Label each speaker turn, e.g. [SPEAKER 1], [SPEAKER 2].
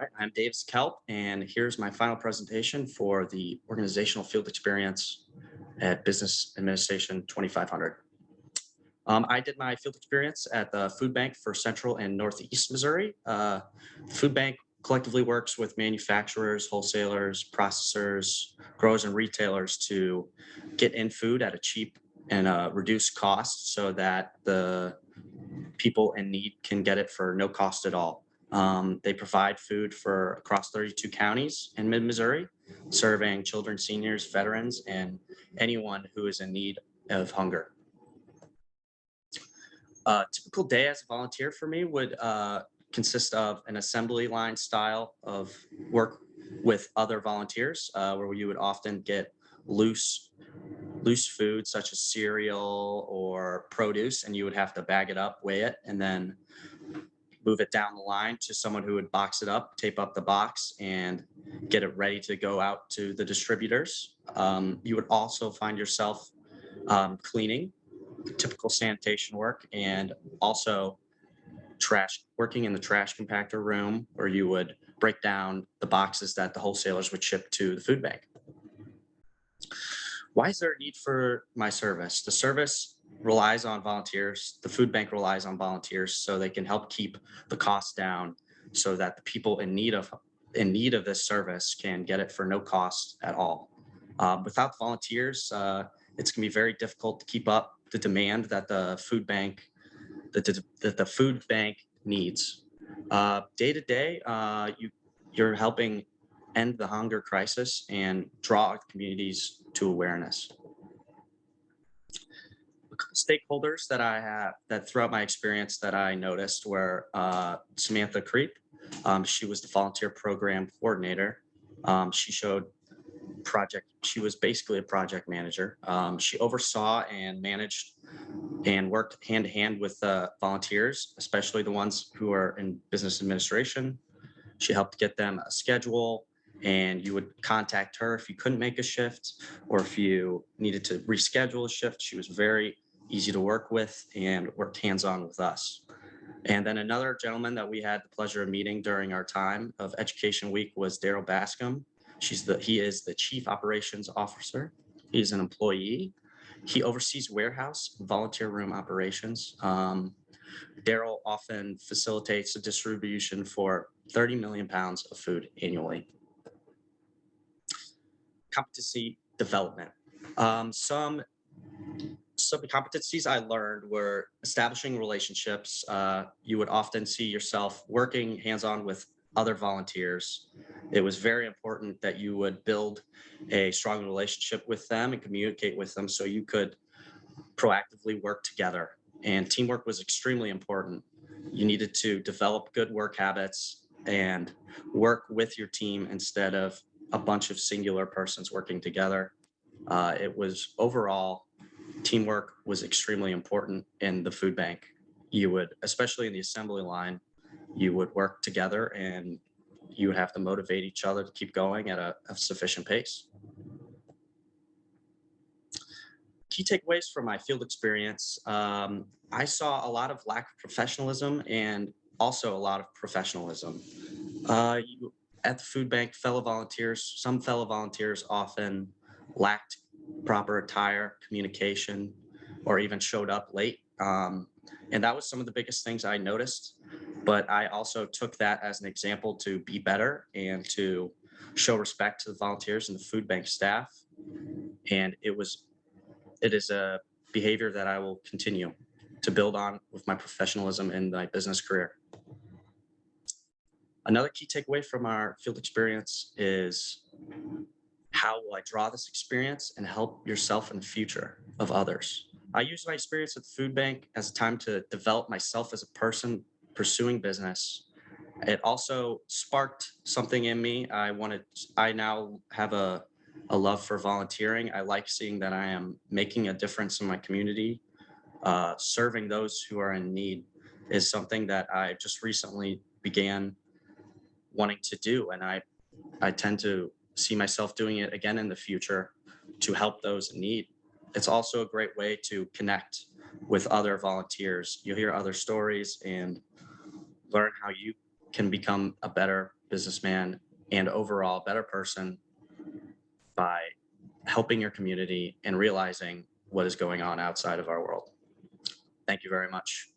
[SPEAKER 1] All right, I'm Davis Kelp, and here's my final presentation for the organizational field experience at Business Administration 2500. I did my field experience at the food bank for Central and Northeast Missouri. Food bank collectively works with manufacturers, wholesalers, processors, growers, and retailers to get in food at a cheap and reduced cost so that the people in need can get it for no cost at all. They provide food for across 32 counties in mid-Missouri, serving children, seniors, veterans, and anyone who is in need of hunger. A typical day as a volunteer for me would consist of an assembly line style of work with other volunteers, where you would often get loose loose food such as cereal or produce, and you would have to bag it up, weigh it, and then move it down the line to someone who would box it up, tape up the box, and get it ready to go out to the distributors. You would also find yourself cleaning, typical sanitation work, and also trash, working in the trash compactor room where you would break down the boxes that the wholesalers would ship to the food bank. Why is there a need for my service? The service relies on volunteers. The food bank relies on volunteers so they can help keep the costs down so that the people in need of this service can get it for no cost at all. Without volunteers, it's going to be very difficult to keep up the demand that the food bank needs. Day to day, you're helping end the hunger crisis and draw communities to awareness. A couple stakeholders that I have that throughout my experience that I noticed were Samantha Creep. She was the volunteer program coordinator. She was basically a project manager. She oversaw and managed and worked hand to hand with volunteers, especially the ones who are in business administration. She helped get them a schedule, and you would contact her if you couldn't make a shift or if you needed to reschedule a shift. She was very easy to work with and worked hands on with us. And then another gentleman that we had the pleasure of meeting during our time of Education Week was Daryl Bascom. He is the Chief Operations Officer. He's an employee. He oversees warehouse and volunteer room operations. Daryl often facilitates the distribution for 30 million pounds of food annually. Competency development. Some competencies I learned were establishing relationships. You would often see yourself working hands-on with other volunteers. It was very important that you would build a strong relationship with them and communicate with them so you could proactively work together. And teamwork was extremely important. You needed to develop good work habits and work with your team instead of a bunch of singular persons working together. It was overall, teamwork was extremely important in the food bank. You would, especially in the assembly line, you would work together and you would have to motivate each other to keep going at a sufficient pace. Key takeaways from my field experience, I saw a lot of lack of professionalism and also a lot of professionalism. At the food bank, some fellow volunteers often lacked proper attire, communication, or even showed up late. And that was some of the biggest things I noticed. But I also took that as an example to be better and to show respect to the volunteers and the food bank staff. And it is a behavior that I will continue to build on with my professionalism in my business career. Another key takeaway from our field experience is how will I draw this experience and help yourself in the future of others? I use my experience at the food bank as a time to develop myself as a person pursuing business. It also sparked something in me. I now have a love for volunteering. I like seeing that I am making a difference in my community. Serving those who are in need is something that I just recently began wanting to do. And I tend to see myself doing it again in the future to help those in need. It's also a great way to connect with other volunteers. You'll hear other stories and learn how you can become a better businessman, and overall better person by helping your community and realizing what is going on outside of our world. Thank you very much.